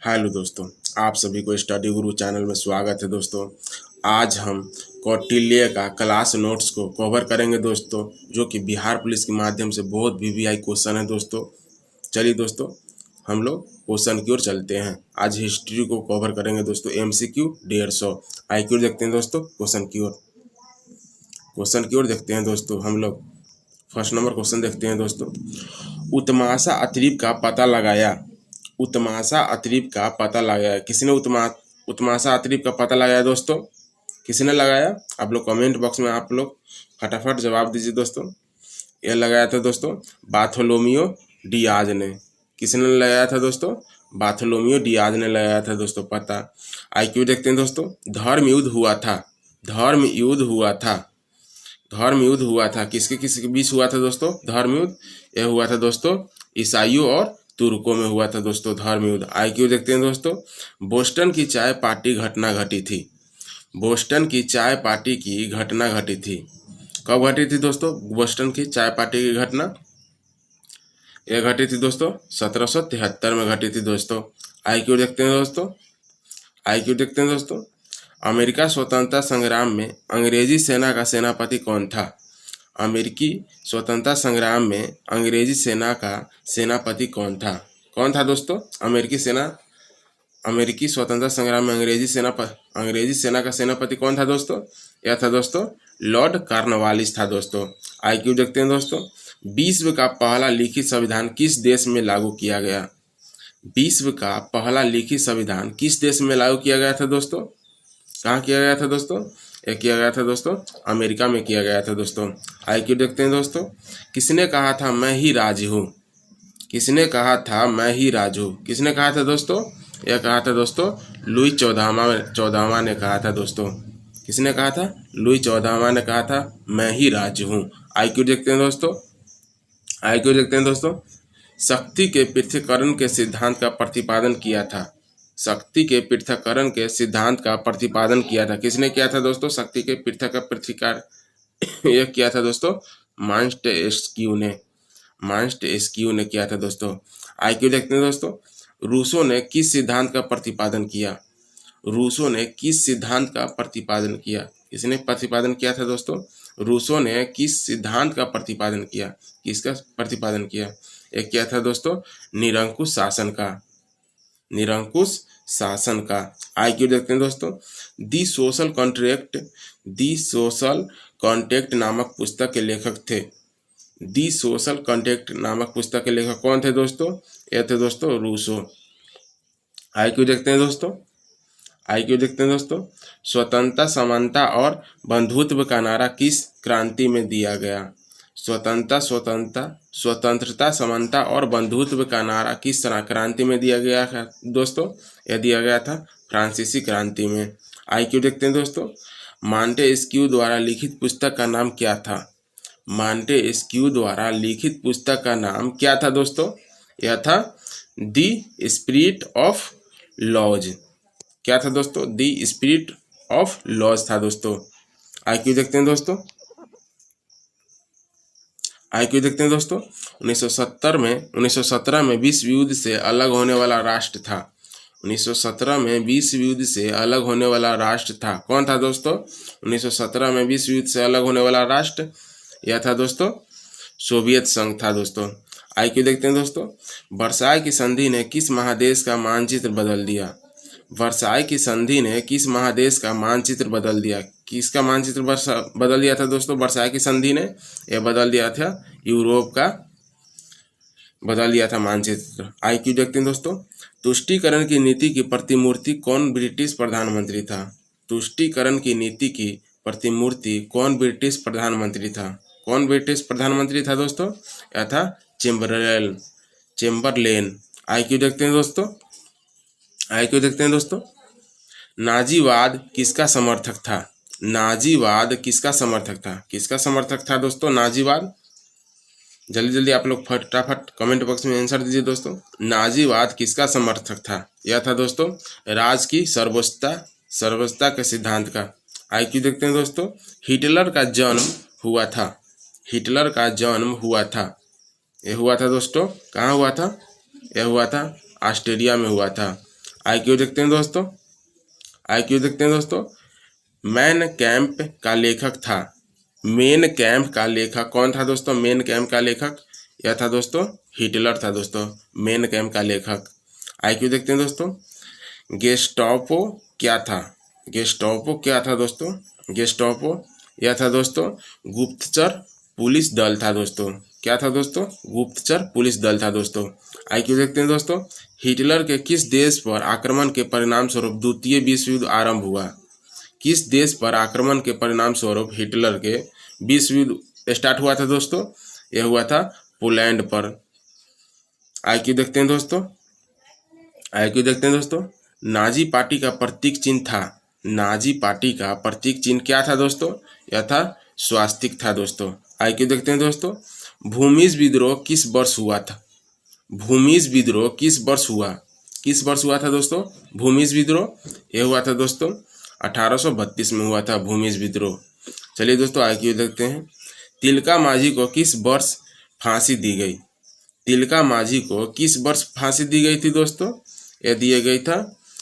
Hello दोस्तों, आप सभी को स्टडी गुरु चैनल में स्वागत है दोस्तों। आज हम कौटिल्य का क्लास नोट्स को कवर करेंगे दोस्तों, जो कि बिहार पुलिस के माध्यम से बहुत वीवीआई क्वेश्चन है दोस्तों। चलिए दोस्तों, हम लोग क्वेश्चन की ओर चलते हैं। आज हिस्ट्री को कवर करेंगे दोस्तों। एमसीक्यू 150, आईक्यू देखते हैं दोस्तों। क्वेश्चन की ओर देखते हैं दोस्तों। हम लोग फर्स्ट नंबर क्वेश्चन देखते हैं दोस्तों। उत्तमाशा अतरीब का पता लगाया। उत्तमाशा अतरीब का पता लगाया। किसने उत्तमाशा अतरीब का पता लगाया दोस्तों? किसने लगाया? आप लोग कमेंट बॉक्स में आप लोग फटाफट जवाब दीजिए दोस्तों। यह लगाया था दोस्तों बार्थोलोमियो डियाज ने। किसने लगाया था दोस्तों? बार्थोलोमियो डियाज ने लगाया था दोस्तों पता। आईक्यू देखते हैं दोस्तों। धर्म युद्ध हुआ था। धर्म युद्ध हुआ था। धर्म युद्ध हुआ था। किसके किसके बीच हुआ था दोस्तों धर्म युद्ध? यह हुआ था दोस्तों ईसाइयों और तुर्कों में हुआ था दोस्तों धर्म युद्ध। आईक्यू देखते हैं दोस्तों। बोस्टन की चाय पार्टी घटना घटी थी। बोस्टन की चाय पार्टी की घटना घटी थी। कब घटी थी दोस्तों बोस्टन की चाय पार्टी की घटना? यह घटी थी दोस्तों 1773 में घटी थी दोस्तों। आईक्यू देखते हैं दोस्तों। आईक्यू देखते हैं दोस्तों। अमेरिका स्वतंत्रता संग्राम में अंग्रेजी सेना का सेनापति कौन था? अमेरिकी स्वतंत्रता संग्राम में अंग्रेजी सेना का सेनापति कौन था? कौन था दोस्तों? अमेरिकी स्वतंत्रता संग्राम में अंग्रेजी सेना का सेनापति कौन था दोस्तों? यह था दोस्तों लॉर्ड कॉर्नवालिस था दोस्तों। आईक्यू देखते हैं दोस्तों। विश्व का पहला लिखित संविधान किस देश में लागू किया गया? विश्व का पहला लिखित संविधान किस देश में लागू किया गया था दोस्तों? कहाँ किया गया था दोस्तों? यह किया गया था दोस्तों अमेरिका में किया गया था दोस्तों। आईक्यू देखते हैं दोस्तों। किसने कहा था मैं ही राज हूँ? किसने कहा था मैं ही राज हूँ? किसने कहा था दोस्तों? यह कहा था दोस्तों लुई 14वां ने कहा था दोस्तों। किसने कहा था? लुई 14वां ने कहा था मैं ही राज हूँ। आईक्यू देखते हैं दोस्तों। आईक्यू देखते हैं दोस्तों। शक्ति के पृथक्करण के सिद्धांत का प्रतिपादन किया था। शक्ति के पृथक्करण के सिद्धांत का प्रतिपादन किया था। किसने किया था दोस्तों? शक्ति के पृथक्करण यह किया था दोस्तों मॉन्टेस्क्यू ने। मॉन्टेस्क्यू ने किया था दोस्तों। आईक्यू देखते हैं दोस्तों। रूसो ने किस सिद्धांत का प्रतिपादन किया? रूसो ने किस सिद्धांत का प्रतिपादन किया? किसने प्रतिपादन किया था दोस्तों? रूसो ने किस सिद्धांत का प्रतिपादन किया? किसका प्रतिपादन किया? एक किया था दोस्तों निरंकुश शासन का। निरंकुश शासन का। आईक्यू देखते हैं दोस्तों। दी सोशल कॉन्ट्रैक्ट नामक पुस्तक के लेखक थे। दी सोशल कॉन्ट्रैक्ट नामक पुस्तक के लेखक कौन थे दोस्तों? यह थे दोस्तों रूसो। आईक्यू देखते हैं दोस्तों। आईक्यू देखते हैं दोस्तों। स्वतंत्रता समानता और बंधुत्व का नारा किस क्रांति में दिया गया? स्वतंत्रता समानता और बंधुत्व का नारा किस क्रांति में दिया गया है दोस्तों? यह दिया गया था फ्रांसीसी क्रांति में। आईक्यू देखते हैं दोस्तों। मॉन्टेस्क्यू द्वारा लिखित पुस्तक का नाम क्या था? मॉन्टेस्क्यू द्वारा लिखित पुस्तक का नाम क्या था दोस्तों? यह था दी स्पिरिट ऑफ लॉज। क्या था दोस्तों? दी स्पिरिट ऑफ लॉज था दोस्तों। आईक्यू देखते हैं दोस्तों। आईक्यू देखते हैं दोस्तों। 1917 में विश्व युद्ध से अलग होने वाला राष्ट्र था। 1917 में विश्व युद्ध से अलग होने वाला राष्ट्र था। कौन था दोस्तों? 1917 में विश्व युद्ध से अलग होने वाला राष्ट्र यह था दोस्तों सोवियत संघ था दोस्तों। आईक्यू देखते हैं दोस्तों। वर्साय की संधि ने किस महादेश का मानचित्र बदल दिया? वर्साय की संधि ने किस महादेश का मानचित्र बदल दिया? किसका मानचित्र बदल दिया था दोस्तों? वर्साय की संधि ने यह बदल दिया था यूरोप का बदल दिया था मानचित्र। आईक्यू देखते हैं दोस्तों। तुष्टीकरण की नीति की प्रतिमूर्ति कौन ब्रिटिश प्रधानमंत्री था? तुष्टीकरण की नीति की प्रतिमूर्ति कौन ब्रिटिश प्रधानमंत्री था? कौन ब्रिटिश प्रधानमंत्री था दोस्तों? यह था चेम्बरलेन। आईक्यू देखते हैं दोस्तों। आईक्यू देखते हैं दोस्तों। नाजीवाद किसका समर्थक था? नाजीवाद किसका समर्थक था? किसका समर्थक था दोस्तों नाजीवाद? जल्दी जल्दी आप लोग फटाफट कमेंट बॉक्स में आंसर दीजिए दोस्तों। नाजीवाद किसका समर्थक था? यह था दोस्तों राज की सर्वोच्चता के सिद्धांत का। आईक्यू देखते हैं दोस्तों। हिटलर का जन्म हुआ था। हिटलर का जन्म हुआ था। यह हुआ था दोस्तों कहाँ हुआ था? यह हुआ था ऑस्ट्रेलिया में हुआ था। आईक्यू देखते हैं दोस्तों, आईक्यू देखते हैं दोस्तों। मैन कैंप का लेखक था, मेन कैंप का लेखक कौन था दोस्तों? मेन कैंप का लेखक यह था दोस्तों हिटलर था दोस्तों, मेन कैंप का लेखक। आईक्यू देखते हैं दोस्तों। गेस्टापो क्या था? गेस्टापो क्या था दोस्तों? गेस्टापो यह था दोस्तों गुप्तचर पुलिस दल था दोस्तों। क्या था दोस्तों? गुप्तचर पुलिस दल था दोस्तों। आईक्यू देखते हैं दोस्तों। हिटलर के किस देश पर आक्रमण के परिणाम स्वरूप द्वितीय विश्व युद्ध आरंभ हुआ? किस देश पर आक्रमण के परिणाम स्वरूप हिटलर के विश्व युद्ध स्टार्ट हुआ था दोस्तों? यह हुआ था पोलैंड पर। आईक्यू देखते हैं दोस्तों। आईक्यू देखते हैं दोस्तों। नाजी पार्टी का प्रतीक चिन्ह था, नाजी पार्टी का प्रतीक चिन्ह क्या था दोस्तों? यह था स्वास्तिक था दोस्तों। आईक्यू देखते हैं दोस्तों। भूमिज विद्रोह किस वर्ष हुआ था? भूमिज विद्रोह किस वर्ष हुआ? किस वर्ष हुआ था दोस्तों भूमिज विद्रोह? यह हुआ था दोस्तों 1832 में हुआ था भूमिज विद्रोह। चलिए दोस्तों आईक्यू देखते हैं। तिलका मांझी को किस वर्ष फांसी दी गई? तिलका मांझी को किस वर्ष फांसी दी गई थी दोस्तों? यह दिया गई था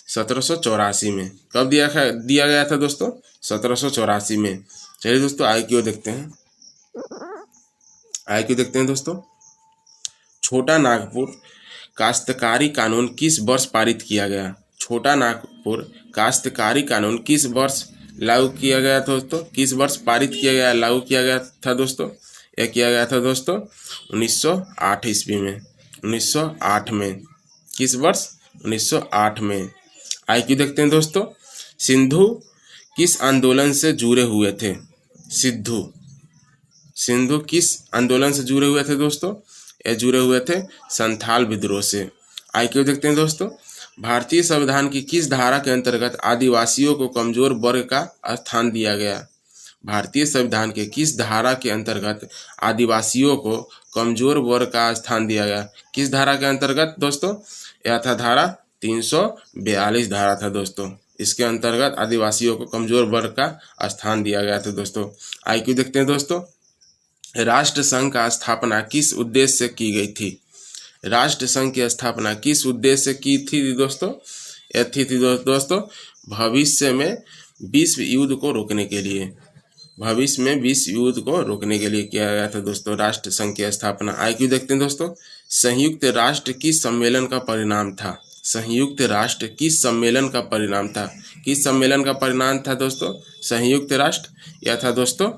1784 में। कब दिया गया था दोस्तों? 1784 में। चलिए दोस्तों आईक्यू देखते हैं। आईक्यू देखते हैं दोस्तों। छोटा नागपुर काश्तकारी कानून किस वर्ष पारित किया गया? छोटा नागपुर काश्तकारी कानून किस वर्ष लागू किया गया था दोस्तों? किस वर्ष पारित किया गया, लागू किया गया था दोस्तों? यह किया गया था दोस्तों 1908 ईस्वी में। 1908 में। किस वर्ष? 1908 में। आईक्यू देखते हैं दोस्तों। सिंधु किस आंदोलन से जुड़े हुए थे? सिंधु किस आंदोलन से जुड़े हुए थे दोस्तों? ये जुड़े हुए थे संथाल विद्रोह से। आईक्यू देखते हैं दोस्तों। भारतीय संविधान की किस धारा के अंतर्गत आदिवासियों को कमजोर वर्ग का स्थान दिया गया? भारतीय संविधान के किस धारा के अंतर्गत आदिवासियों को कमजोर वर्ग का स्थान दिया गया? किस धारा के अंतर्गत दोस्तों? यह था धारा 342 धारा था दोस्तों। इसके अंतर्गत आदिवासियों को कमजोर वर्ग का स्थान दिया गया था दोस्तों। आईक्यू देखते हैं दोस्तों। राष्ट्र संघ का स्थापना किस उद्देश्य से की गई थी? राष्ट्र संघ की स्थापना किस उद्देश्य से की थी दोस्तों? यह थी दोस्तों भविष्य में विश्व युद्ध को रोकने के लिए। भविष्य में विश्व युद्ध को रोकने के लिए किया गया था दोस्तों राष्ट्र संघ की स्थापना। आईक्यू देखते हैं दोस्तों। संयुक्त राष्ट्र किस सम्मेलन का परिणाम था? संयुक्त राष्ट्र किस सम्मेलन का परिणाम था? किस सम्मेलन का परिणाम था दोस्तों संयुक्त राष्ट्र? यह था दोस्तों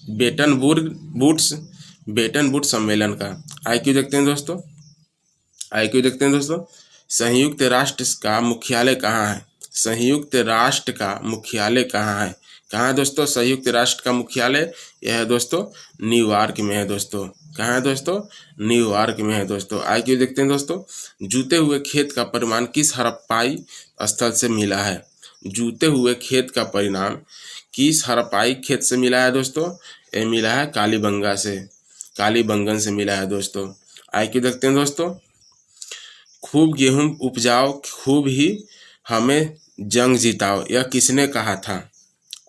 बेटन वुड्स सम्मेलन का। आईक्यू देखते हैं दोस्तों। आईक्यू देखते हैं दोस्तों। संयुक्त राष्ट्र का मुख्यालय कहाँ है? संयुक्त राष्ट्र का मुख्यालय कहाँ है? कहाँ दोस्तों संयुक्त राष्ट्र का मुख्यालय? यह है दोस्तों न्यूयॉर्क में है दोस्तों। कहाँ है दोस्तों? न्यूयॉर्क में है दोस्तों। आईक्यू देखते हैं दोस्तों। जूते हुए खेत का परिणाम किस हड़प्पाई स्थल से मिला है? जूते हुए खेत का परिणाम किस हड़प्पाई खेत से मिला है दोस्तों? यह मिला है कालीबंगा से, कालीबंगन से मिला है दोस्तों। आईक्यू देखते हैं दोस्तों। खूब गेहूं उपजाओ खूब ही हमें जंग जिताओ, यह किसने कहा था?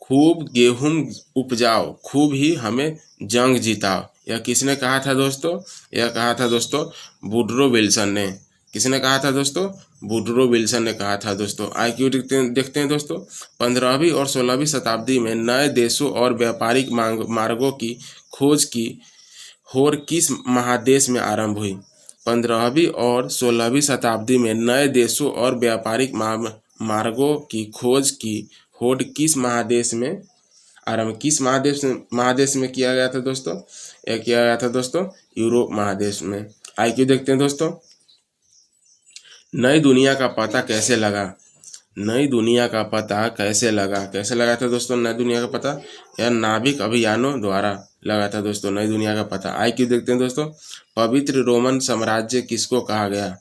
खूब गेहूं उपजाओ खूब ही हमें जंग जिताओ, यह किसने कहा था दोस्तों? यह कहा था दोस्तों वुडरो विल्सन ने। किसने कहा था दोस्तों? वुडरो विल्सन ने कहा था दोस्तों। आईक्यू देखते हैं दोस्तों। 15वीं और 16वीं शताब्दी में नए देशों और व्यापारिक मार्गों की खोज की होड़ किस महादेश में आरंभ हुई? 15वीं और 16वीं शताब्दी में नए देशों और व्यापारिक मार्गों की खोज की होड़ किस महादेश में आरंभ, किस महादेश में किया गया था दोस्तों? यह किया गया था दोस्तों यूरोप महादेश में। आईक्यू देखते हैं दोस्तों। नई दुनिया का पता कैसे लगा? नई दुनिया का पता कैसे लगा? कैसे लगा था दोस्तों नई दुनिया का पता? यह नाविक अभियानों द्वारा लगा था दोस्तों नई दुनिया का पता। आईक्यू देखते हैं दोस्तों। पवित्र रोमन साम्राज्य किसको कहा गया?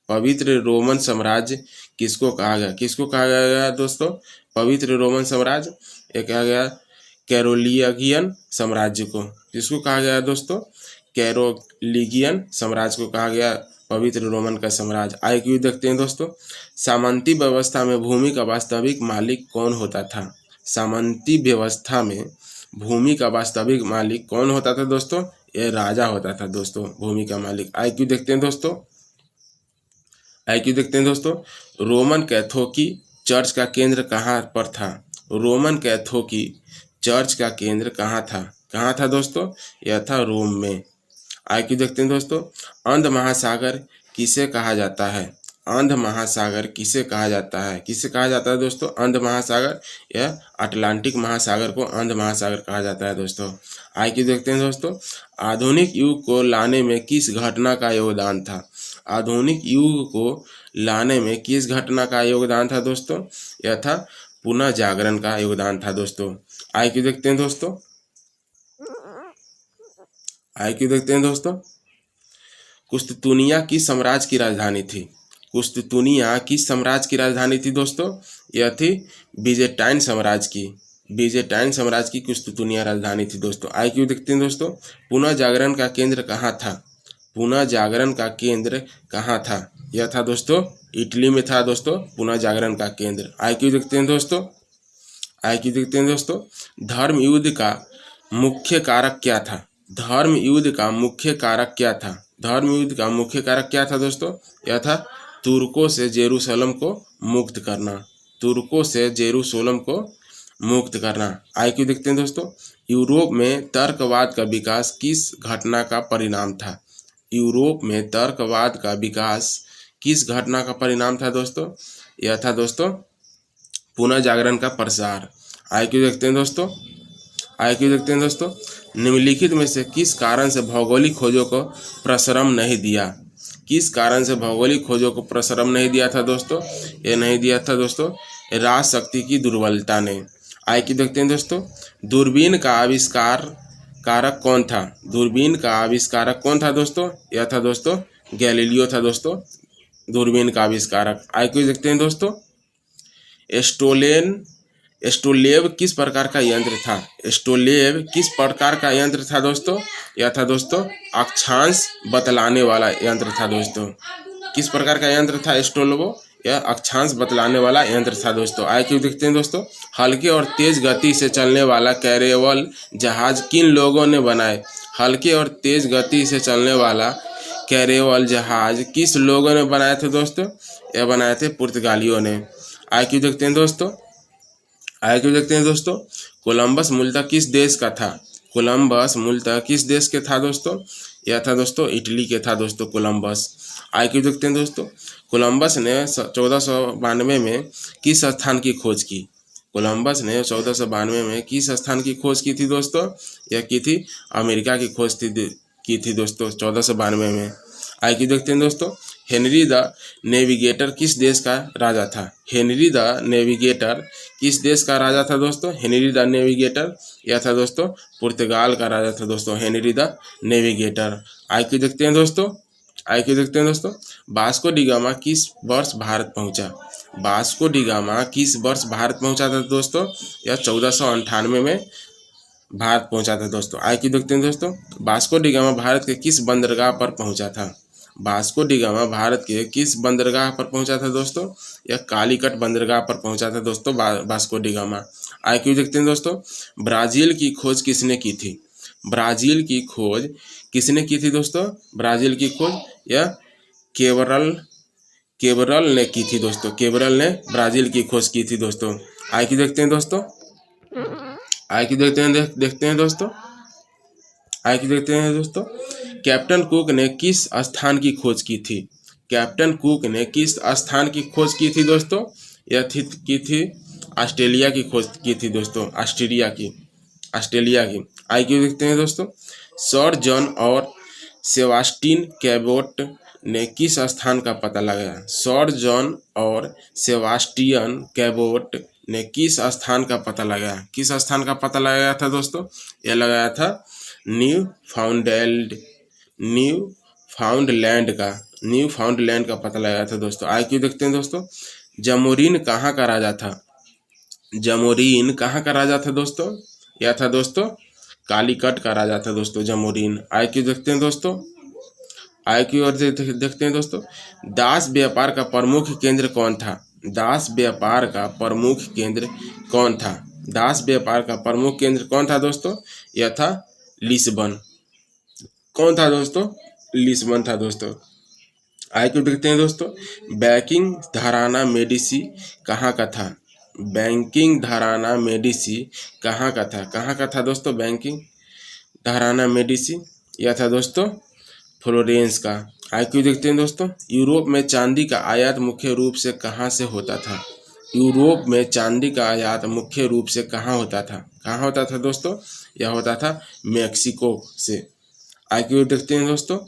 पवित्र रोमन साम्राज्य किसको कहा गया? किसको कहा गया दोस्तों पवित्र रोमन साम्राज्य? यह कहा गया कैरोलिगियन साम्राज्य को। किसको कहा गया दोस्तों? कैरोलिगियन साम्राज्य को कहा गया पवित्र रोमन का साम्राज्य। आईक्यू देखते हैं दोस्तों। सामंती व्यवस्था में भूमि का वास्तविक मालिक कौन होता था? सामंती व्यवस्था में भूमि का वास्तविक मालिक कौन होता था दोस्तों? यह राजा होता था दोस्तों भूमि का मालिक। आईक्यू देखते हैं दोस्तों। आईक्यू देखते हैं दोस्तों, रोमन कैथोलिक चर्च का केंद्र कहाँ पर था? रोमन कैथोलिक चर्च का केंद्र कहाँ था दोस्तों? यह था रोम में। आईक्यू देखते हैं दोस्तों, अंध महासागर किसे कहा जाता है? अंध महासागर किसे कहा जाता है? किसे कहा जाता है दोस्तों अंध महासागर? यह अटलांटिक महासागर को अंध महासागर कहा जाता है दोस्तों। आईक्यू देखते हैं दोस्तों, आधुनिक युग को लाने में किस घटना का योगदान था? आधुनिक युग को लाने में किस घटना का योगदान था दोस्तों? यह था पुनः जागरण का योगदान था दोस्तों। आईक्यू देखते हैं दोस्तों, आईक्यू देखते हैं दोस्तों, कुस्तुनिया किस साम्राज्य की राजधानी थी? कुस्तुनिया किस साम्राज्य की राजधानी थी दोस्तों? यह थी बीजेटाइन साम्राज्य की। बीजेटाइन साम्राज्य की कुस्तुनिया राजधानी थी दोस्तों। आईक्यू देखते हैं दोस्तों, पुनः जागरण का केंद्र कहाँ था? पुनः जागरण का केंद्र कहाँ था? यह था दोस्तों इटली में था दोस्तों पुनः जागरण का केंद्र। आईक्यू देखते हैं दोस्तों, आईक्यू देखते हैं दोस्तों, धर्म युद्ध का मुख्य कारक क्या था? धर्म युद्ध का मुख्य कारक क्या था? धर्म युद्ध का मुख्य कारक क्या था दोस्तों? यह था तुर्कों से जेरूसलम को मुक्त करना। तुर्कों से जेरूसलम को मुक्त करना। आईक्यू देखते हैं दोस्तों, यूरोप में तर्कवाद का विकास किस घटना का परिणाम था? यूरोप में तर्कवाद का विकास किस घटना का परिणाम था दोस्तों? यह था दोस्तों पुनः जागरण का प्रसार। आईक्यू देखते हैं दोस्तों, आईक्यू देखते हैं दोस्तों, निम्नलिखित में से किस कारण से भौगोलिक खोजों को प्रश्रम नहीं दिया? किस कारण से भौगोलिक खोजों को प्रश्रम नहीं दिया था दोस्तों? ये नहीं दिया था दोस्तों राज शक्ति की दुर्बलता ने। आईक्यू देखते हैं दोस्तों, दूरबीन का आविष्कार कारक कौन था? दूरबीन का आविष्कारक कौन था दोस्तों? यह था दोस्तों गैलीलियो था दोस्तों दूरबीन का आविष्कारक। आईक्यू देखते हैं दोस्तों, एस्ट्रोलेब किस प्रकार का यंत्र था? एस्ट्रोलेब किस प्रकार का यंत्र था दोस्तों? यह था दोस्तों अक्षांश बतलाने वाला यंत्र था दोस्तों। किस प्रकार का यंत्र था एस्ट्रोलेबो? यह अक्षांश बतलाने वाला यंत्र था दोस्तों। आईक्यू देखते हैं दोस्तों, हल्के और तेज गति से चलने वाला कैरेवल जहाज किन लोगों ने बनाए? हल्के और तेज गति से चलने वाला कैरेवल जहाज किस लोगों ने बनाए थे दोस्तों? यह बनाए थे पुर्तगालियों ने। आईक्यू देखते हैं दोस्तों, आईक्यू देखते हैं दोस्तों, कोलंबस मूलतः किस देश का था? कोलंबस मूलतः किस देश के था दोस्तों? यह था दोस्तों इटली के था दोस्तों कोलंबस। आईक्यू देखते हैं दोस्तों, कोलंबस ने 1492 में किस स्थान की खोज की? कोलंबस ने 1492 में किस स्थान की खोज की थी दोस्तों? यह की थी अमेरिका की खोज की थी दोस्तों 1492 में। आईक्यू देखते हैं दोस्तों, हेनरी द नेविगेटर किस देश का राजा था? हेनरी द नेविगेटर किस देश का राजा था दोस्तों? हेनरी द नेविगेटर यह था दोस्तों पुर्तगाल का राजा था दोस्तों हेनरी द नेविगेटर। आईक्यू देखते हैं दोस्तों, आईक्यू देखते हैं दोस्तों, वास्को डी गामा किस वर्ष भारत पहुंचा? वास्को डी गामा किस वर्ष भारत पहुंचा था दोस्तों? यह 1498 में भारत पहुंचा था दोस्तों। आईक्यू देखते हैं दोस्तों, वास्को डी गामा भारत के किस बंदरगाह पर पहुंचा था? वास्को डी गामा भारत के किस बंदरगाह पर पहुंचा था दोस्तों? यह कालीकट बंदरगाह पर पहुंचा था दोस्तों वास्को डी गामा। आईक्यू देखते हैं दोस्तों, ब्राजील की खोज किसने की थी? ब्राजील की खोज किसने की थी दोस्तों? ब्राजील की खोज यह केबरल ने की थी दोस्तों। केबरल ने ब्राजील की खोज की थी दोस्तों। आईक्यू देखते हैं दोस्तों, आईक्यू देखते हैं दोस्तों, आईक्यू देखते हैं दोस्तों, कैप्टन कुक ने किस स्थान की खोज की थी? कैप्टन कुक ने किस स्थान की खोज की थी दोस्तों? यह की थी ऑस्ट्रेलिया की खोज की थी दोस्तों ऑस्ट्रेलिया की। आईक्यू देखते हैं दोस्तों, सर जॉन और सेबास्टियन कैबोट ने किस स्थान का पता लगाया? सर जॉन और सेबास्टियन कैबोट ने किस स्थान का पता लगाया? किस स्थान का पता लगाया था दोस्तों? यह लगाया था न्यू फाउंडलैंड का पता लगाया था दोस्तों। आईक्यू देखते हैं दोस्तों, जमोरीन कहाँ का राजा था? जमोरीन कहाँ का राजा था दोस्तों? यह था दोस्तों कालीकट का राजा था दोस्तों जमोरीन। आईक्यू देखते हैं दोस्तों, आईक्यू और देखते हैं दोस्तों, दास व्यापार का प्रमुख केंद्र कौन था? दास व्यापार का प्रमुख केंद्र कौन था? दास व्यापार का प्रमुख केंद्र कौन था दोस्तों? यह था लिस्बन। कौन था दोस्तों? लिस्बन था दोस्तों। आईक्यू देखते हैं दोस्तों, बैंकिंग घराना मेडिसी कहाँ का था? बैंकिंग घराना मेडिसी कहाँ का था? कहाँ का था दोस्तों बैंकिंग घराना मेडिसी? यह था दोस्तों फ्लोरेंस का। आईक्यू देखते हैं दोस्तों, यूरोप में चांदी का आयात मुख्य रूप से कहाँ से होता था? यूरोप में चांदी का आयात मुख्य रूप से कहाँ होता था? कहाँ होता था दोस्तों? यह होता था मेक्सिको से। आईक्यू देखते हैं दोस्तों,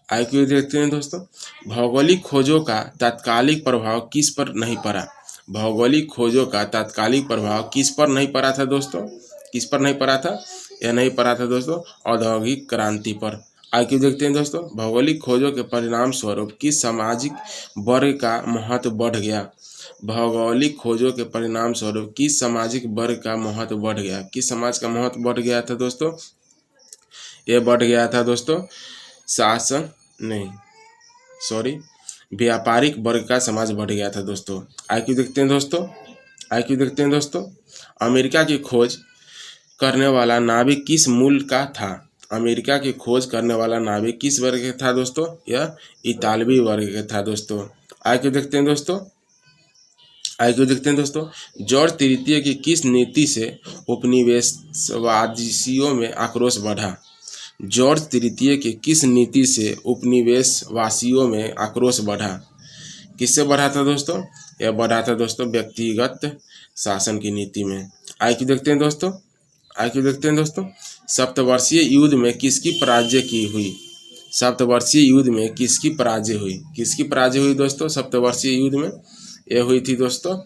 आईक्यू देखते हैं दोस्तों, भौगोलिक खोजों का तात्कालिक प्रभाव किस पर नहीं पड़ा? भौगोलिक खोजों का तात्कालिक प्रभाव किस पर नहीं पड़ा था दोस्तों? किस पर नहीं पड़ा था? यह नहीं पड़ा था दोस्तों औद्योगिक क्रांति पर। आईक्यू देखते हैं दोस्तों, भौगोलिक खोजों के परिणाम स्वरूप किस सामाजिक वर्ग का महत्व बढ़ गया? भौगोलिक खोजों के परिणाम स्वरूप किस सामाजिक वर्ग का महत्व बढ़ गया? किस समाज का महत्व बढ़ गया था दोस्तों? यह बढ़ गया था दोस्तों शासन नहीं सॉरी व्यापारिक वर्ग का समाज बढ़ गया था दोस्तों। आईक्यू देखते हैं दोस्तों, आईक्यू देखते हैं दोस्तों, अमेरिका की खोज करने वाला नाविक किस मूल का था? अमेरिका की खोज करने वाला नाविक किस वर्ग का था दोस्तों? यह इतालवी वर्ग का था दोस्तों। आईक्यू देखते हैं दोस्तों, आईक्यू देखते हैं दोस्तों, जॉर्ज तृतीय की किस नीति से उपनिवेशवादियों में आक्रोश बढ़ा? जॉर्ज तृतीय की किस नीति से उपनिवेशवासियों में आक्रोश बढ़ा? किससे बढ़ा था दोस्तों? यह बढ़ा था दोस्तों व्यक्तिगत शासन की नीति में। आईक्यू देखते हैं दोस्तों, आईक्यू देखते हैं दोस्तों, सप्तवर्षीय युद्ध में किसकी पराजय की हुई? सप्तवर्षीय युद्ध में किसकी पराजय हुई? किसकी पराजय हुई दोस्तों सप्तवर्षीय युद्ध में? यह हुई थी दोस्तों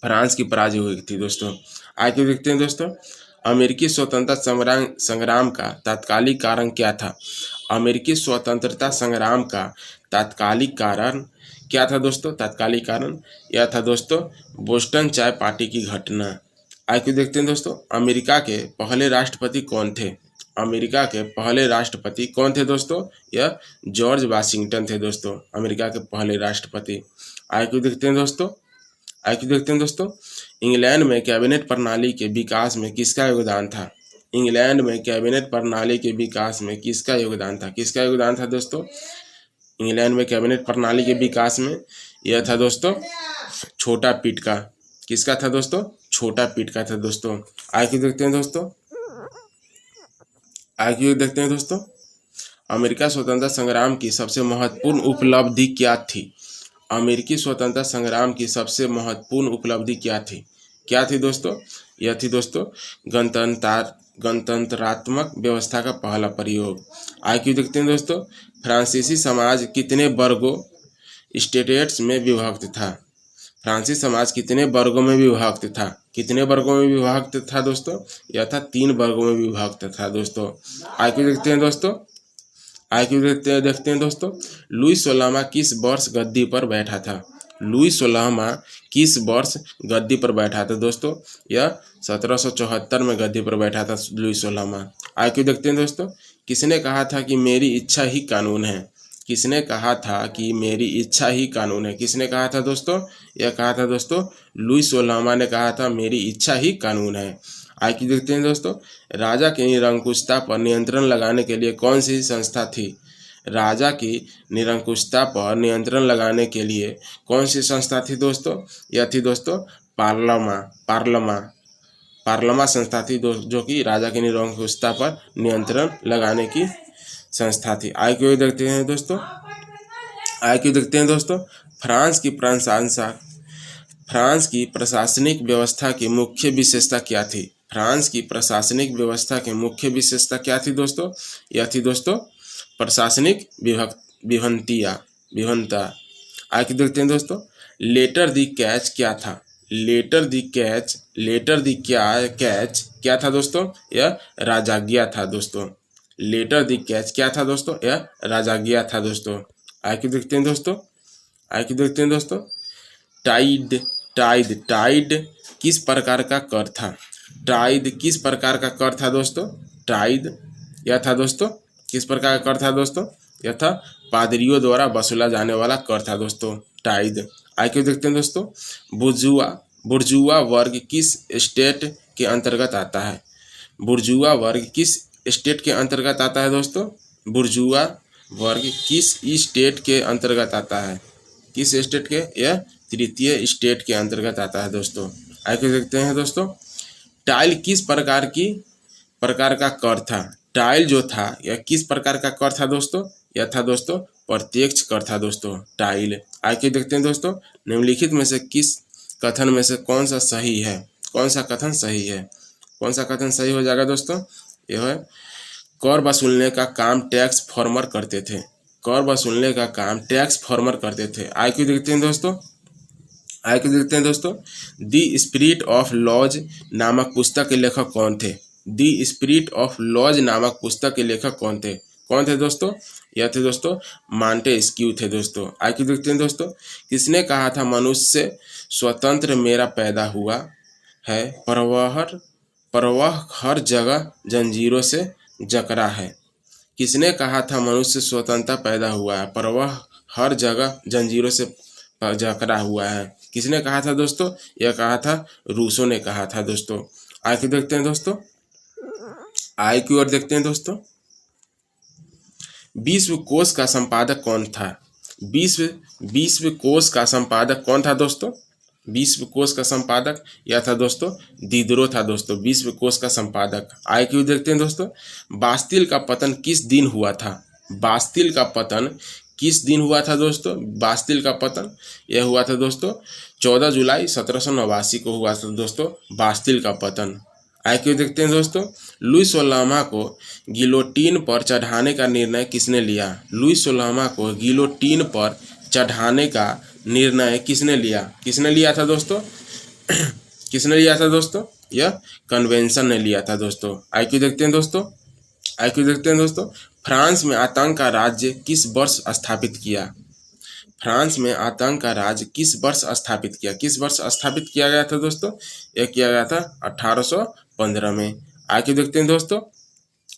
फ्रांस की पराजय हुई थी दोस्तों। आईक्यू देखते हैं दोस्तों, अमेरिकी स्वतंत्रता संग्राम का तात्कालिक कारण क्या था? अमेरिकी स्वतंत्रता संग्राम का तात्कालिक कारण क्या था दोस्तों? तात्कालिक कारण यह था दोस्तों बोस्टन चाय पार्टी की घटना। आईक्यू देखते हैं दोस्तों, अमेरिका के पहले राष्ट्रपति कौन थे? अमेरिका के पहले राष्ट्रपति कौन थे दोस्तों? यह जॉर्ज वाशिंगटन थे दोस्तों, अमेरिका के पहले राष्ट्रपति। आईक्यू देखते हैं दोस्तों, आईक्यू देखते हैं दोस्तों, इंग्लैंड में कैबिनेट प्रणाली के विकास में किसका योगदान था? इंग्लैंड में कैबिनेट प्रणाली के विकास में किसका योगदान था? किसका योगदान था दोस्तों इंग्लैंड में कैबिनेट प्रणाली के विकास में? यह था दोस्तों छोटा पीट का। किसका था दोस्तों? छोटा पीट का था दोस्तों। आईक्यू देखते हैं दोस्तों, आईक्यू देखते हैं दोस्तों, अमेरिका स्वतंत्रता संग्राम की सबसे महत्वपूर्ण उपलब्धि क्या थी? अमेरिकी स्वतंत्रता संग्राम की सबसे महत्वपूर्ण उपलब्धि क्या थी? क्या थी दोस्तों? यह थी दोस्तों गणतंत्रात्मक व्यवस्था का पहला प्रयोग। आईक्यू देखते हैं दोस्तों, फ्रांसीसी समाज कितने वर्गों स्टेट्स में विभक्त था? फ्रांसीसी समाज कितने वर्गों में विभक्त था? कितने वर्गों में विभक्त था दोस्तों? यह था 3 वर्गों में विभक्त था दोस्तों। आईक्यू देखते हैं दोस्तों, आईक्यू देखते हैं दोस्तों, लुई 16वां किस वर्ष गद्दी पर बैठा था? लुई 16वां किस वर्ष गद्दी पर बैठा था दोस्तों? यह 1774 में गद्दी पर बैठा था लुई 16वां। आईक्यू देखते हैं दोस्तों, किसने कहा था कि मेरी इच्छा ही कानून है? किसने कहा था कि मेरी इच्छा ही कानून है? किसने कहा था दोस्तों? यह कहा था दोस्तों लुई 16वां ने कहा था मेरी इच्छा ही कानून है। आईक्यू देखते हैं दोस्तों, राजा की निरंकुशता पर नियंत्रण लगाने के लिए कौन सी संस्था थी? राजा की निरंकुशता पर नियंत्रण लगाने के लिए कौन सी संस्था थी दोस्तों? यह थी दोस्तों पार्लमा संस्था थी जो कि राजा की निरंकुशता पर नियंत्रण लगाने की संस्था थी। आईक्यू देखते हैं दोस्तों, आईक्यू देखते हैं दोस्तों, फ्रांस की प्रशासनिक व्यवस्था की मुख्य विशेषता क्या थी? फ्रांस की प्रशासनिक व्यवस्था की मुख्य विशेषता क्या थी दोस्तों? यह थी दोस्तों प्रशासनिक विभिन्नता। आगे देखते हैं दोस्तों, लेटर दी कैच क्या था? लेटर दी कैच क्या था दोस्तों? यह राजाज्ञा था दोस्तों। लेटर दी कैच क्या था दोस्तों? यह राजाज्ञा था दोस्तों। आगे देखते हैं दोस्तों, आगे देखते हैं दोस्तों, टाइड किस प्रकार का कर था? टाइड किस प्रकार का कर था दोस्तों? टाइड यह था दोस्तों किस प्रकार का कर था दोस्तों? यह था पादरियों द्वारा वसूला जाने वाला कर था दोस्तों, टाइड। आगे देखते हैं दोस्तों, बुर्जुआ वर्ग किस स्टेट के अंतर्गत आता है? बुर्जुआ वर्ग किस स्टेट के अंतर्गत आता है दोस्तों? बुर्जुआ वर्ग किस स्टेट के अंतर्गत आता है? किस स्टेट के? यह तृतीय स्टेट के अंतर्गत आता है दोस्तों। आगे देखते हैं दोस्तों, टाइल किस प्रकार का कर था? टाइल जो था यह किस प्रकार का कर था दोस्तों? यह था दोस्तों प्रत्यक्ष कर था दोस्तों, टाइल। आगे देखते हैं दोस्तों, निम्नलिखित में से किस कथन में से कौन सा सही है? कौन सा कथन सही है? कौन सा कथन सही हो जाएगा दोस्तों? यह है, कर वसूलने का काम टैक्स फॉर्मर करते थे। कर वसूलने का काम टैक्स फॉर्मर करते थे। आगे देखते हैं दोस्तों, आगे देखते हैं दोस्तों, दी स्पिरिट ऑफ लॉज नामक पुस्तक के लेखक कौन थे? दी स्पिरिट ऑफ लॉज नामक पुस्तक के लेखक कौन थे? कौन थे दोस्तों? यह थे दोस्तों मॉन्टेस्क्यू थे दोस्तों। आगे देखते हैं दोस्तों, किसने कहा था मनुष्य स्वतंत्र मेरा पैदा हुआ है, पर वह हर जगह जंजीरों से जकड़ा है? किसने कहा था मनुष्य स्वतंत्रता पैदा हुआ है पर वह हर जगह जंजीरों से जकड़ा हुआ है? किसने कहा था दोस्तों? यह कहा था रूसो ने कहा था दोस्तों। आगे देखते हैं दोस्तों, आई की ओर देखते हैं दोस्तों, विश्व कोश का संपादक कौन था? विश्व कोश का संपादक कौन था दोस्तों? विश्व कोश का संपादक यह था दोस्तों दिदरो था दोस्तों, विश्व कोश का संपादक। आगे क्यों देखते हैं दोस्तों, बास्तिल का पतन किस दिन हुआ था? बास्तिल का पतन किस दिन हुआ था दोस्तों? बास्तिल का पतन यह हुआ था दोस्तों 14 जुलाई 1789 को हुआ था दोस्तों बास्तिल का पतन। आगे क्यों देखते हैं दोस्तों, लुई सोलामा को गिलोटीन पर चढ़ाने का निर्णय किसने लिया? लुई सोलामा को गिलोटीन पर चढ़ाने का निर्णय किसने लिया? किसने लिया था दोस्तों? किसने लिया था दोस्तों? यह कन्वेंशन ने लिया था दोस्तों। आई क्यों देखते हैं दोस्तों, आई क्यों देखते हैं दोस्तों, फ्रांस में आतंक का राज्य किस वर्ष स्थापित किया? फ्रांस में आतंक का राज्य किस वर्ष स्थापित किया? किस वर्ष स्थापित किया गया था दोस्तों? यह किया गया था 1815 में। आगे देखते हैं दोस्तों,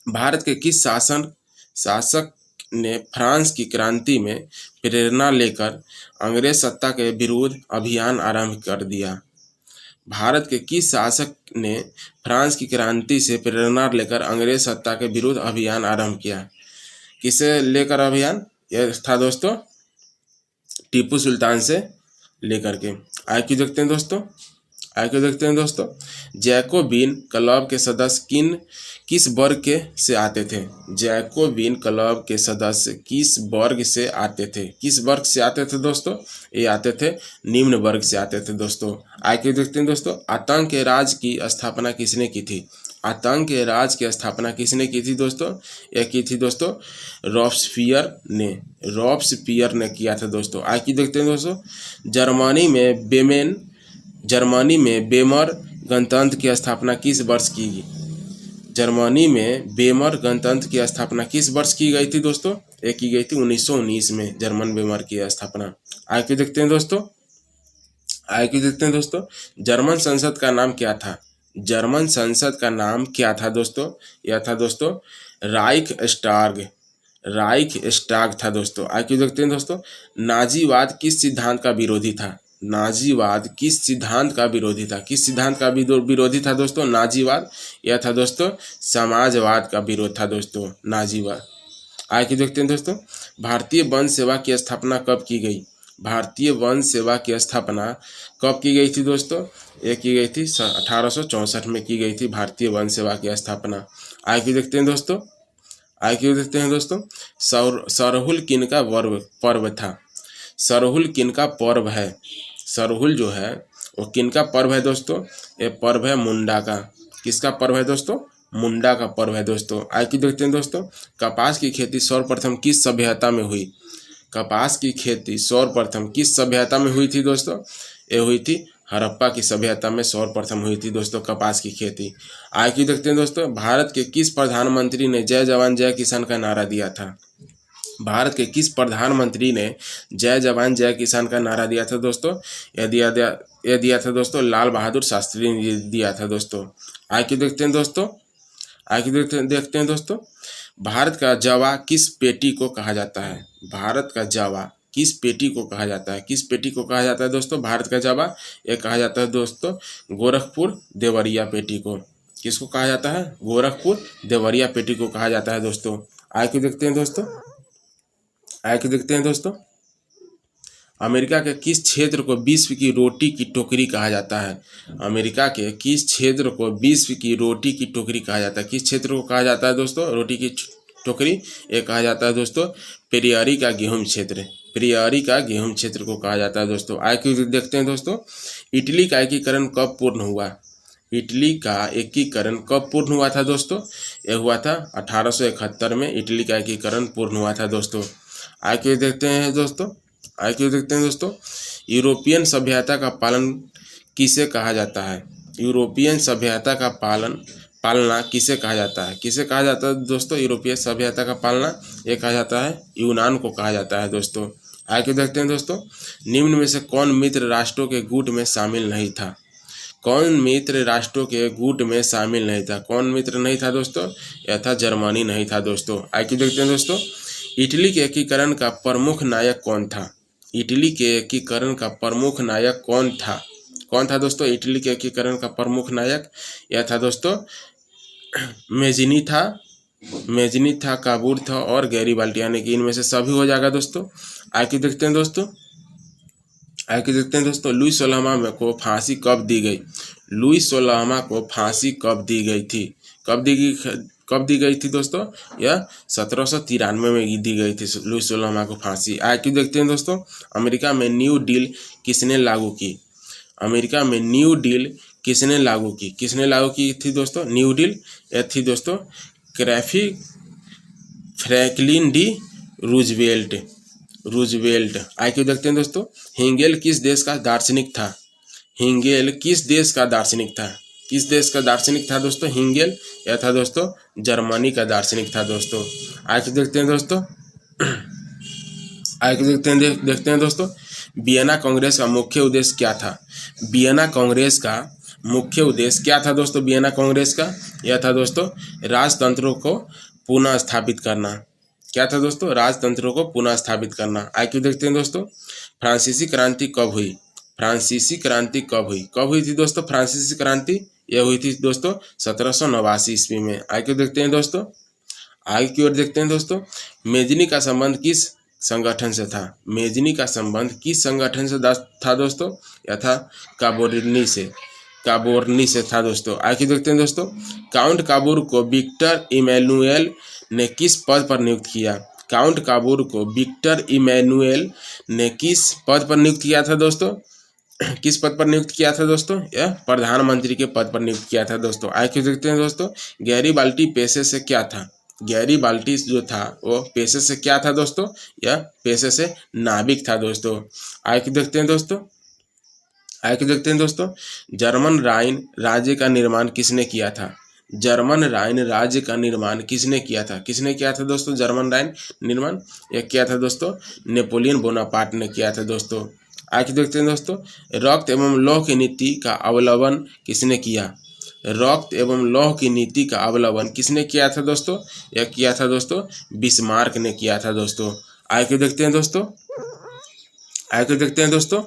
भारत के किस शासक ने फ्रांस की क्रांति में प्रेरणा लेकर अंग्रेज सत्ता के विरुद्ध अभियान आरंभ कर दिया? भारत के किस शासक ने फ्रांस की क्रांति से प्रेरणा लेकर अंग्रेज सत्ता के विरुद्ध अभियान आरंभ किया? किसे लेकर अभियान? यह था दोस्तों टीपू सुल्तान से लेकर के। आगे देखते हैं दोस्तों, आगे देखते हैं दोस्तों, जैकोबिन क्लब के सदस्य किस वर्ग के से आते थे? जैकोबिन क्लब के सदस्य किस वर्ग से आते थे? किस वर्ग से आते थे दोस्तों? ये आते थे निम्न वर्ग से आते थे दोस्तों। आगे देखते हैं दोस्तों, आतंक के राज की स्थापना किसने की थी? आतंक के राज की स्थापना किसने की थी दोस्तों? यह की थी दोस्तों रॉब्सपियर ने किया था दोस्तों। आगे देखते हैं दोस्तों, जर्मनी में बेमर गणतंत्र की स्थापना किस वर्ष की गई? जर्मनी में बेमर गणतंत्र की स्थापना किस वर्ष की गई थी दोस्तों? ये की गई थी 1919 में जर्मन बेमर की स्थापना। आगे देखते हैं दोस्तों, आगे देखते हैं दोस्तों, जर्मन संसद का नाम क्या था? जर्मन संसद का नाम क्या था दोस्तों? यह था दोस्तों राइखस्टाग था दोस्तों। आगे देखते हैं दोस्तों, नाजीवाद किस सिद्धांत का विरोधी था? नाजीवाद किस सिद्धांत का विरोधी था? किस सिद्धांत का विरोधी था दोस्तों? नाजीवाद यह था दोस्तों समाजवाद का विरोध था दोस्तों, नाजीवाद। आगे देखते हैं दोस्तों, भारतीय वन सेवा की स्थापना कब की गई? भारतीय वन सेवा की स्थापना कब की गई थी दोस्तों? ये की गई थी 1864 में की गई थी भारतीय वन सेवा की स्थापना। आगे देखते हैं दोस्तों, आगे देखते हैं दोस्तों, सरहुल किन का पर्व था? सरहुल किन का पर्व है? सरहुल जो है वो किन का पर्व है दोस्तों? ये पर्व है मुंडा का। किसका पर्व है दोस्तों? मुंडा का पर्व है दोस्तों। आगे देखते हैं दोस्तों, कपास की खेती सर्वप्रथम किस सभ्यता में हुई? कपास की खेती सर्वप्रथम किस सभ्यता में हुई थी दोस्तों? ये हुई थी हड़प्पा की सभ्यता में सर्वप्रथम हुई थी दोस्तों कपास की खेती। आगे देखते हैं दोस्तों, भारत के किस प्रधानमंत्री ने जय जवान जय किसान का नारा दिया था? भारत के किस प्रधानमंत्री ने जय जवान जय किसान का नारा दिया था दोस्तों? यह दिया था दोस्तों लाल बहादुर शास्त्री ने दिया था दोस्तों। आगे देखते हैं दोस्तों, आगे देखते हैं दोस्तों, भारत का जवा किस पेटी को कहा जाता है? भारत का जवा किस पेटी को कहा जाता है? किस पेटी को कहा जाता है दोस्तों? भारत का जवा यह कहा जाता है दोस्तों गोरखपुर देवरिया पेटी को। किसको कहा जाता है? गोरखपुर देवरिया पेटी को कहा जाता है दोस्तों। आगे देखते हैं दोस्तों, आगे देखते हैं दोस्तों, अमेरिका के किस क्षेत्र को विश्व की रोटी की टोकरी कहा जाता है? अमेरिका के किस क्षेत्र को विश्व की रोटी की टोकरी कहा जाता है? किस क्षेत्र को कहा जाता है दोस्तों रोटी की टोकरी? ये कहा जाता है दोस्तों पेरियारी का गेहूं क्षेत्र। पेरियारी का गेहूं क्षेत्र को कहा जाता है दोस्तों। आगे देखते हैं दोस्तों, इटली का एकीकरण कब पूर्ण हुआ? इटली का एकीकरण कब पूर्ण हुआ था दोस्तों? यह हुआ था 1871 में इटली का एकीकरण पूर्ण हुआ था दोस्तों। आगे देखते हैं दोस्तों, आगे देखते हैं दोस्तों, यूरोपियन सभ्यता का पालन किसे कहा जाता है? यूरोपियन सभ्यता का पालना किसे कहा जाता है? किसे कहा जाता है दोस्तों यूरोपीय सभ्यता का पालना? ये कहा जाता है यूनान को कहा जाता है दोस्तों। आगे देखते हैं दोस्तों, निम्न में से कौन मित्र राष्ट्रों के गुट में शामिल नहीं था? कौन मित्र राष्ट्रों के गुट में शामिल नहीं था? कौन मित्र नहीं था दोस्तों? यह था जर्मनी नहीं था दोस्तों। आगे देखते हैं दोस्तों, इटली के एकीकरण का प्रमुख नायक कौन था? इटली के एकीकरण का प्रमुख नायक कौन था? कौन था दोस्तों इटली के एकीकरण का प्रमुख नायक? यह था दोस्तों मेजिनी था, काबूर था और गैरीबाल्टी, यानी कि इनमें से सभी हो जाएगा दोस्तों। आगे देखते हैं दोस्तों, आगे देखते हैं दोस्तों, लुईस 16वां को फांसी कब दी गई? लुईस 16वां को फांसी कब दी गई थी? कब दी गई थी दोस्तों? यह 1793 में दी गई थी लुईस 16वां को फांसी। आगे देखते हैं दोस्तों, अमेरिका में न्यू डील किसने लागू की? अमेरिका में न्यू डील किसने लागू की? किसने लागू की थी दोस्तों न्यू डील? यह थी दोस्तों फ्रैंकलिन डी रूजवेल्ट। आगे देखते हैं दोस्तों, हेगेल किस देश का दार्शनिक था? हेगेल किस देश का दार्शनिक था? किस देश का दार्शनिक था दोस्तों हेगेल? यह था दोस्तों जर्मनी का दार्शनिक था दोस्तों। आगे देखते हैं दोस्तों, आगे देखते हैं दोस्तों, वियना कांग्रेस का मुख्य उद्देश्य क्या था? वियना कांग्रेस का मुख्य उद्देश्य क्या था दोस्तों वियना कांग्रेस का? यह था दोस्तों राजतंत्रों को पुनः स्थापित करना। क्या था दोस्तों? राजतंत्रों को पुनः स्थापित करना। आगे देखते हैं दोस्तों, फ्रांसीसी क्रांति कब हुई? फ्रांसीसी क्रांति कब हुई? कब हुई थी दोस्तों फ्रांसीसी क्रांति? यह हुई थी दोस्तों 1789 ईस्वी में। आगे देखते हैं दोस्तों, आगे की ओर देखते हैं दोस्तों, मेजनी का संबंध किस संगठन से था? मेजनी का संबंध किस संगठन से था दोस्तों? यह था काबोर्नी से था दोस्तों। आगे देखते हैं दोस्तों, काउंट काबूर को विक्टर इमैनुएल ने किस पद पर नियुक्त किया? काउंट काबूर को विक्टर इमैनुएल ने किस पद पर नियुक्त किया था दोस्तों? किस पद पर नियुक्त किया था दोस्तों? यह प्रधानमंत्री के पद पर नियुक्त किया था दोस्तों। आगे देखते हैं दोस्तों, गैरीबाल्टी पेशे से क्या था? गैरीबाल्टी जो था वो पेशे से क्या था दोस्तों? यह पेशे से नाविक था दोस्तों। आगे देखते हैं दोस्तों, आगे देखते हैं दोस्तों, जर्मन राइन राज्य का निर्माण किसने किया था? जर्मन राइन राज्य का निर्माण किसने किया था? किसने किया था दोस्तों जर्मन राइन निर्माण? यह किया था दोस्तों नेपोलियन बोनापार्ट ने किया था दोस्तों। आगे देखते हैं दोस्तों, रक्त एवं लौह की नीति का अवलंबन किसने किया? रक्त एवं लौह की नीति का अवलंबन किसने किया था दोस्तों? यह किया था दोस्तों बिस्मार्क ने किया था दोस्तों। आगे देखते हैं दोस्तों, आगे देखते हैं दोस्तों,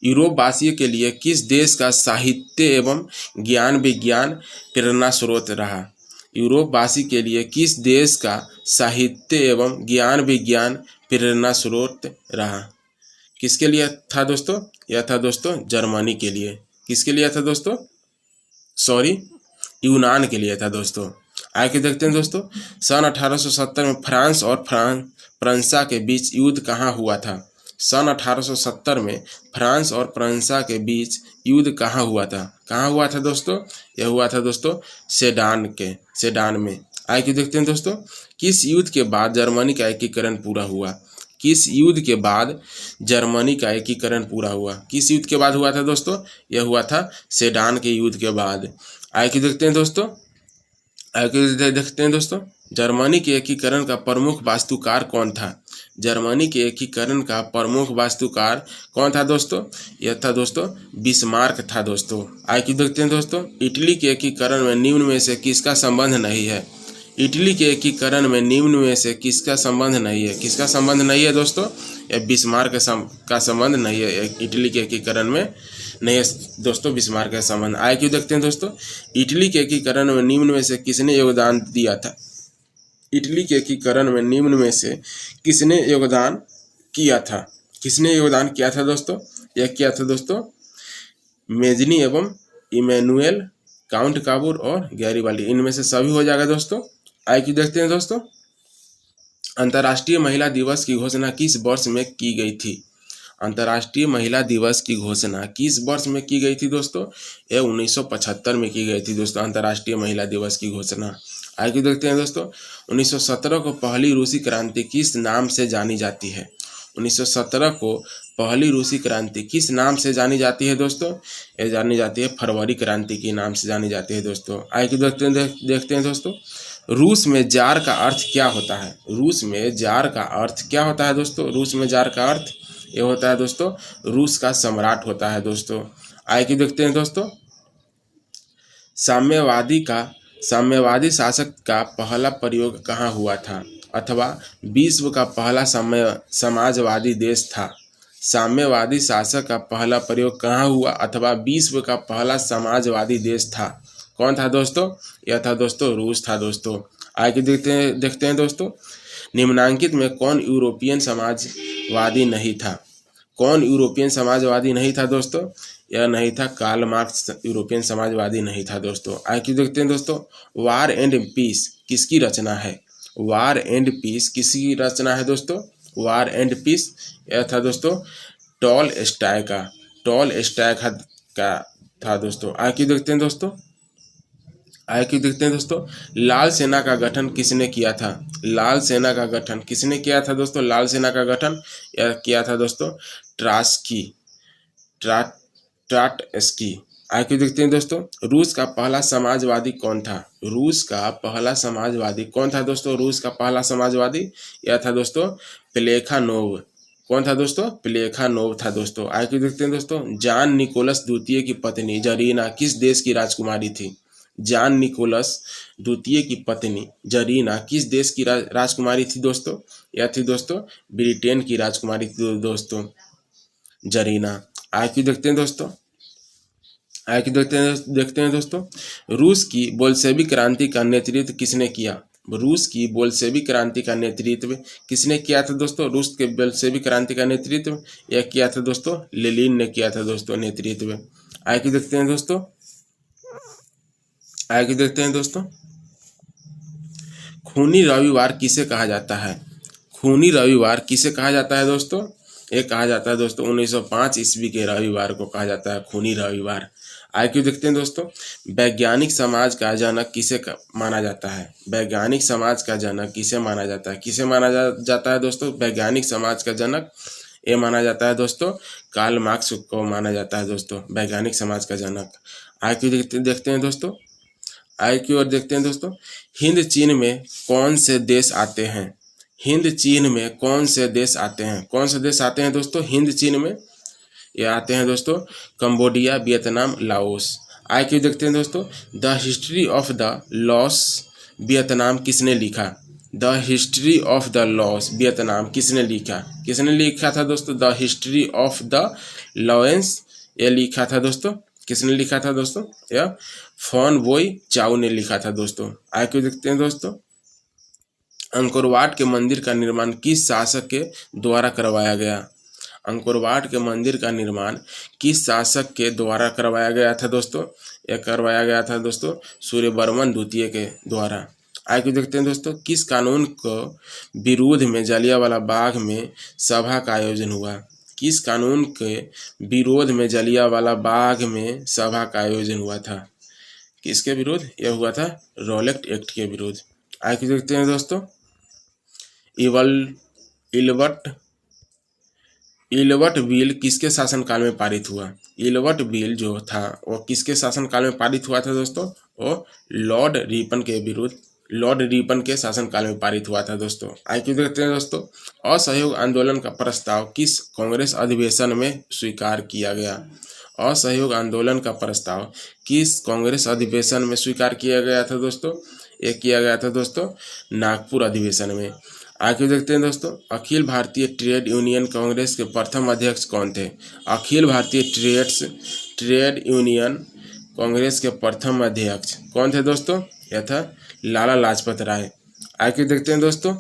यूरोप वासियों के लिए किस देश का साहित्य एवं ज्ञान विज्ञान प्रेरणा स्रोत रहा? यूरोप वासी के लिए किस देश का साहित्य एवं ज्ञान विज्ञान प्रेरणा स्रोत रहा? किसके लिए था दोस्तों? यह था दोस्तों जर्मनी के लिए। किसके लिए था दोस्तों? यूनान के लिए था दोस्तों। आगे देखते हैं दोस्तों, सन 1870 में फ्रांस और फ्रांसा के बीच युद्ध कहाँ हुआ था? सन 1870 में फ्रांस और फ्रांसा के बीच युद्ध कहाँ हुआ था? कहाँ हुआ था दोस्तों? यह हुआ था दोस्तों सेडान में। आगे देखते हैं दोस्तों, किस युद्ध के बाद जर्मनी का एकीकरण पूरा हुआ? किस युद्ध के बाद जर्मनी का एकीकरण पूरा हुआ? किस युद्ध के बाद हुआ था दोस्तों? यह हुआ था सेडान के युद्ध के बाद। आगे देखते हैं दोस्तों, आगे देखते हैं दोस्तों, जर्मनी के एकीकरण का प्रमुख वास्तुकार कौन था? जर्मनी के एकीकरण का प्रमुख वास्तुकार कौन था दोस्तों? यह था दोस्तों बिस्मार्क था दोस्तों। आगे देखते हैं दोस्तों, इटली के एकीकरण में निम्न में से किसका संबंध नहीं है? इटली के एकीकरण में निम्न में से किसका संबंध नहीं है? किसका संबंध नहीं है दोस्तों? यह बिस्मार्क का संबंध नहीं है, इटली के एकीकरण में नहीं है दोस्तों बिस्मार्क का संबंध। आगे देखते हैं दोस्तों, इटली के एकीकरण में निम्न में से किसने योगदान दिया था? इटली के एकीकरण में निम्न में से किसने योगदान किया था? किसने योगदान किया था दोस्तों? यह किया था दोस्तों मेजनी एवं इमैनुएल, काउंट काबूर और गैरीबाल्डी। इनमें से सभी हो जाएगा दोस्तों। आगे देखते हैं दोस्तों, अंतर्राष्ट्रीय महिला दिवस की घोषणा किस वर्ष में की गई थी? अंतर्राष्ट्रीय महिला दिवस की घोषणा किस वर्ष में की गई थी दोस्तों? यह 1975 में की गई थी दोस्तों, अंतर्राष्ट्रीय महिला दिवस की घोषणा। आगे देखते हैं दोस्तों, 1917 को पहली रूसी क्रांति किस नाम से जानी जाती है? 1917 को पहली रूसी क्रांति किस नाम से जानी जाती है दोस्तों? यह जानी जाती है फरवरी क्रांति के नाम से जानी जाती है दोस्तों। आगे देखते हैं दोस्तों, रूस में जार का अर्थ क्या होता है? रूस में जार का अर्थ क्या होता है दोस्तों? रूस में जार का अर्थ ये होता है दोस्तों रूस का सम्राट होता है दोस्तों। आगे देखते हैं दोस्तों, साम्यवादी शासक का पहला प्रयोग कहाँ हुआ था अथवा विश्व का पहला समाजवादी देश था? साम्यवादी शासक का पहला प्रयोग कहाँ हुआ अथवा विश्व का पहला समाजवादी देश था? कौन था दोस्तों? यह था दोस्तों रूस था दोस्तों। आगे देखते हैं दोस्तों, निम्नांकित में कौन यूरोपियन समाजवादी नहीं था? कौन यूरोपियन समाजवादी नहीं था दोस्तों? यह नहीं था कार्ल मार्क्स, यूरोपियन समाजवादी नहीं था दोस्तों। आगे देखते हैं दोस्तों, वार एंड पीस किसकी रचना है? वार एंड पीस किसकी रचना है दोस्तों? वार एंड पीस यह था दोस्तों टॉलस्टॉय का था दोस्तों। आगे देखते हैं दोस्तों, लाल सेना का गठन किसने किया था? लाल सेना का गठन किसने किया था दोस्तों? लाल सेना का गठन यह किया था दोस्तों ट्राटस्की। आगे देखते हैं दोस्तों, रूस का पहला समाजवादी कौन था? रूस का पहला समाजवादी कौन था दोस्तों? रूस का पहला समाजवादी यह था दोस्तों प्लेखानोव। कौन था दोस्तों? प्लेखानोव था दोस्तों। आगे देखते हैं दोस्तों, जान निकोलस द्वितीय की पत्नी जरीना किस देश की राजकुमारी थी? जान निकोलस द्वितीय की पत्नी जरीना किस देश की राजकुमारी थी दोस्तों? यह थी दोस्तों ब्रिटेन की राजकुमारी थी दोस्तों जरीना। आगे देखते हैं दोस्तों, रूस की बोल्शेविक क्रांति का नेतृत्व किसने किया? रूस की बोल्शेविक क्रांति का नेतृत्व किसने किया था दोस्तों? रूस के बोल्शेविक क्रांति का नेतृत्व यह किया था दोस्तों लेनिन ने किया था दोस्तों नेतृत्व। आगे देखते हैं दोस्तों, खूनी रविवार किसे कहा जाता है? खूनी रविवार किसे कहा जाता है दोस्तों? ये कहा जाता है दोस्तों 1905 ईस्वी के रविवार को कहा जाता है खूनी रविवार। आगे देखते हैं दोस्तों, वैज्ञानिक समाज का जनक किसे माना जाता है? वैज्ञानिक समाज का जनक किसे माना जाता है? किसे माना जाता है दोस्तों वैज्ञानिक समाज का जनक? ये माना जाता है दोस्तों कार्ल मार्क्स को माना जाता है दोस्तों वैज्ञानिक समाज का जनक। आगे देखते हैं दोस्तों, आगे की ओर देखते हैं दोस्तों, हिंद चीन में कौन से देश आते हैं? हिंद चीन में कौन से देश आते हैं? कौन से देश आते हैं दोस्तों हिंद चीन में? ये आते हैं दोस्तों कंबोडिया, वियतनाम, लाओस। आगे की देखते हैं दोस्तों, the history of the loss Vietnam किसने लिखा? The history of the loss Vietnam किसने लिखा था दोस्तों? The history of the Lawrence ये लिखा था दोस्तों। किसने लिखा था दोस्तों? यह फॉन बोई चाउ ने लिखा था दोस्तों। आगे देखते हैं दोस्तों, अंकोर वाट के मंदिर का निर्माण किस शासक के द्वारा करवाया गया? अंकोर वाट के मंदिर का निर्माण किस शासक के द्वारा करवाया गया था दोस्तों? यह करवाया गया था दोस्तों सूर्यवर्मन द्वितीय के द्वारा। आगे देखते हैं दोस्तों, किस कानून को विरोध में जलियांवाला बाग में सभा का आयोजन हुआ? किस कानून के विरोध में जलियांवाला बाग में सभा का आयोजन हुआ था? किसके विरोध? यह हुआ था रॉलेट एक्ट के विरोध। आगे देखते हैं दोस्तों, इल्बर्ट बिल किसके शासनकाल में पारित हुआ? इल्बर्ट बिल जो था वो किसके शासनकाल में पारित हुआ था दोस्तों? वो लॉर्ड रिपन के शासनकाल में पारित हुआ था दोस्तों। आगे देखते हैं दोस्तों, असहयोग आंदोलन का प्रस्ताव किस कांग्रेस अधिवेशन में स्वीकार किया गया? असहयोग आंदोलन का प्रस्ताव किस कांग्रेस अधिवेशन में स्वीकार किया गया था दोस्तों? ये किया गया था दोस्तों नागपुर अधिवेशन में। आगे देखते हैं दोस्तों, अखिल भारतीय ट्रेड यूनियन कांग्रेस के प्रथम अध्यक्ष कौन थे? अखिल भारतीय ट्रेड यूनियन कांग्रेस के प्रथम अध्यक्ष कौन थे दोस्तों? यह था लाला लाजपत राय। आगे देखते हैं दोस्तों,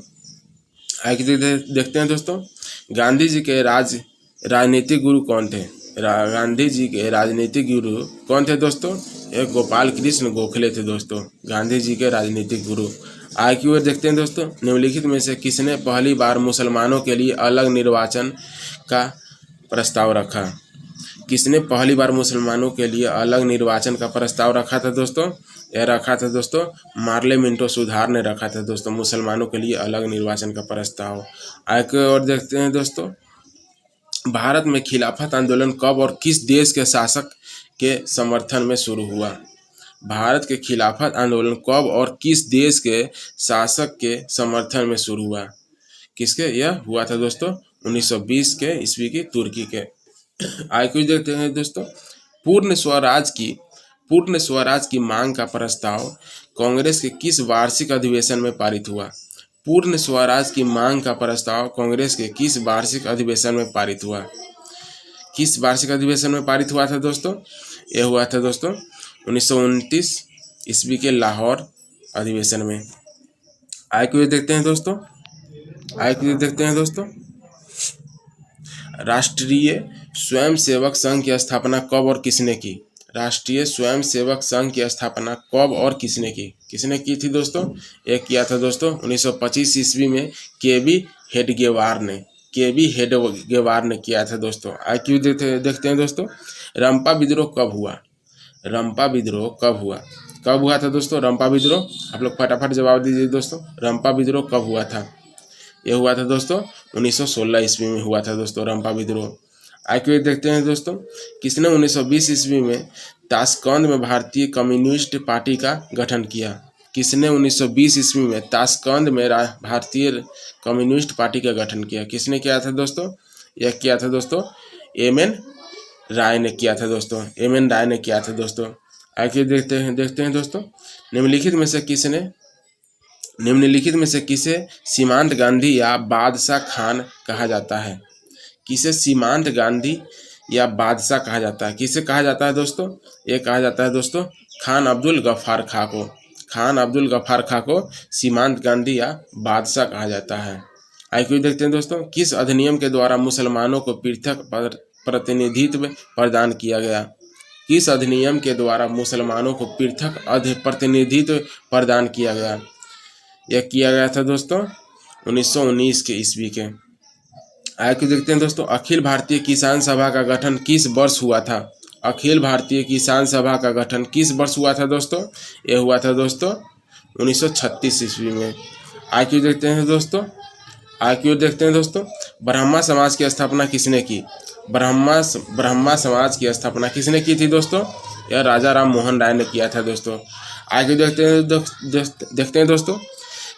देखते हैं दोस्तों, गांधी जी के राजनीतिक गुरु कौन थे? गांधी जी के राजनीतिक गुरु कौन थे दोस्तों? एक गोपाल कृष्ण गोखले थे दोस्तों, गांधी जी के राजनीतिक गुरु। आगे की ओर देखते हैं दोस्तों, निम्नलिखित में से किसने पहली बार मुसलमानों के लिए अलग निर्वाचन का प्रस्ताव रखा? किसने पहली बार मुसलमानों के लिए अलग निर्वाचन का प्रस्ताव रखा था दोस्तों? यह रखा था दोस्तों मार्ले मिंटो सुधार ने रखा था दोस्तों, मुसलमानों के लिए अलग निर्वाचन का प्रस्ताव। आगे और देखते हैं दोस्तों, भारत में खिलाफत आंदोलन कब और किस देश के शासक के समर्थन में शुरू हुआ? भारत के खिलाफत आंदोलन कब और किस देश के शासक के समर्थन में शुरू हुआ? किसके? यह हुआ था दोस्तों 1920 के ईस्वी की तुर्की के। आगे कुछ देखते हैं दोस्तों, पूर्ण स्वराज की मांग का प्रस्ताव कांग्रेस के किस वार्षिक अधिवेशन में पारित हुआ? पूर्ण स्वराज की मांग का प्रस्ताव कांग्रेस के किस वार्षिक अधिवेशन में पारित हुआ? किस वार्षिक अधिवेशन में पारित हुआ था दोस्तों? यह हुआ था दोस्तों 1929 ईस्वी के लाहौर अधिवेशन में। आगे कुछ देखते हैं दोस्तों, राष्ट्रीय स्वयंसेवक संघ की स्थापना कब और किसने की? राष्ट्रीय स्वयंसेवक संघ की स्थापना कब और किसने की? किसने की थी दोस्तों? एक किया था दोस्तों 1925 ईस्वी में केबी हेडगेवार ने किया था दोस्तों। आज क्यों देखते हैं दोस्तों, रंपा विद्रोह कब हुआ? कब हुआ था दोस्तों रंपा विद्रोह? आप लोग फटाफट जवाब दीजिए दोस्तों, रंपा विद्रोह कब हुआ था? यह हुआ था दोस्तों 1916 ईस्वी में हुआ था दोस्तों रंपा विद्रोह। आगे देखते हैं दोस्तों, किसने 1920 ईस्वी में ताशकंद में भारतीय कम्युनिस्ट पार्टी का गठन किया? किसने 1920 ईस्वी में ताशकंद में भारतीय कम्युनिस्ट पार्टी का गठन किया? किसने किया था दोस्तों? यह किया था दोस्तों एम.एन. राय ने किया था दोस्तों। आगे देखते हैं दोस्तों, निम्नलिखित में से किसे सीमांत गांधी या बादशाह खान कहा जाता है? किसे सीमांत गांधी या बादशाह कहा जाता है? किसे कहा जाता है दोस्तों? ये कहा जाता है दोस्तों खान अब्दुल गफ्फार खां को सीमांत गांधी या बादशाह कहा जाता है। आगे देखते हैं दोस्तों, किस अधिनियम के द्वारा मुसलमानों को पृथक प्रतिनिधित्व प्रदान किया गया? किस अधिनियम के द्वारा मुसलमानों को पृथक प्रतिनिधित्व प्रदान किया गया? यह किया गया था दोस्तों 1919 के ईस्वी के। आगे देखते हैं दोस्तों, अखिल भारतीय किसान सभा का गठन किस वर्ष हुआ था? अखिल भारतीय किसान सभा का गठन किस वर्ष हुआ था दोस्तों? यह हुआ था दोस्तों 1936 ईस्वी में। आगे देखते हैं दोस्तों, ब्रह्मा समाज की स्थापना किसने की? ब्रह्मा समाज की स्थापना किसने की थी दोस्तों? यह राजा राम मोहन राय ने किया था दोस्तों। आगे देखते हैं दोस्तों,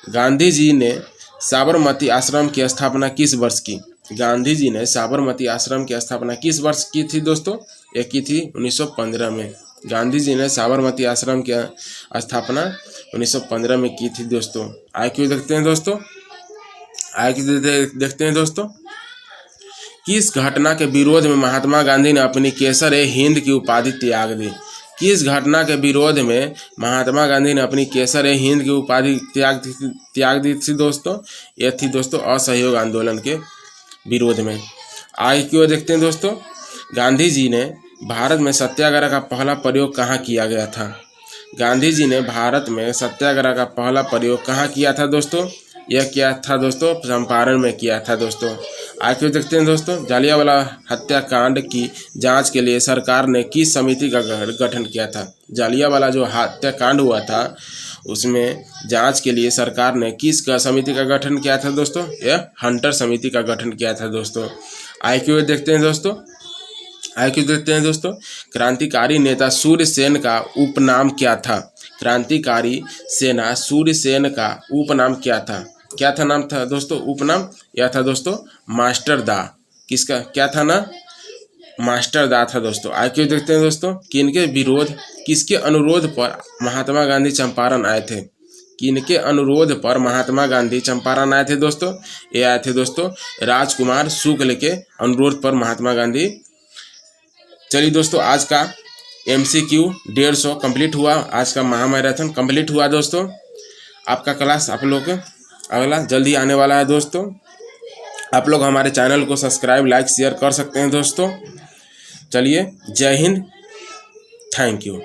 गांधी जी ने साबरमती आश्रम की स्थापना किस वर्ष की? गांधी जी ने साबरमती आश्रम की स्थापना किस वर्ष की थी दोस्तों? यह की थी 1915 में। गांधी जी ने साबरमती आश्रम की स्थापना 1915 में की थी दोस्तों। आगे देखते हैं दोस्तों, किस घटना के विरोध में महात्मा गांधी ने अपनी केसर-ए-हिंद की उपाधि त्याग दी? किस घटना के विरोध में महात्मा गांधी ने अपनी केसर-ए-हिंद की उपाधि त्याग दी थी दोस्तों? यह थी दोस्तों असहयोग आंदोलन के विरोध में। आगे की ओर देखते हैं दोस्तों, गांधी जी ने भारत में सत्याग्रह का पहला प्रयोग कहाँ किया गया था? गांधी जी ने भारत में सत्याग्रह का पहला प्रयोग कहाँ किया था दोस्तों? यह किया था दोस्तों चंपारण में किया था दोस्तों। आगे देखते हैं दोस्तों, जालियांवाला हत्याकांड की जांच के लिए सरकार ने किस समिति का गठन किया था? जालियांवाला जो हत्याकांड हुआ था उसमें जांच के लिए सरकार ने किस समिति का गठन किया था दोस्तों? यह हंटर समिति का गठन किया था दोस्तों। आगे देखते हैं दोस्तों, क्रांतिकारी नेता सूर्यसेन का उपनाम क्या था? क्रांतिकारी सेना सूर्यसेन का उपनाम क्या था? क्या था नाम था दोस्तों? उपनाम यह था दोस्तों मास्टर दा। किसका क्या था ना? मास्टर दा था दोस्तों। आगे देखते हैं दोस्तों, किसके अनुरोध पर महात्मा गांधी चंपारण आए थे? किनके अनुरोध पर महात्मा गांधी चंपारण आए थे दोस्तों? ये आए थे दोस्तों राजकुमार शुक्ल के अनुरोध पर महात्मा गांधी। चलिए दोस्तों, आज का MCQ 150 कंप्लीट हुआ, आज का महामैराथन कंप्लीट हुआ दोस्तों। आपका क्लास आप लोग अगला जल्दी आने वाला है दोस्तों। आप लोग हमारे चैनल को सब्सक्राइब, लाइक, शेयर कर सकते हैं दोस्तों। चलिए, जय हिंद, थैंक यू।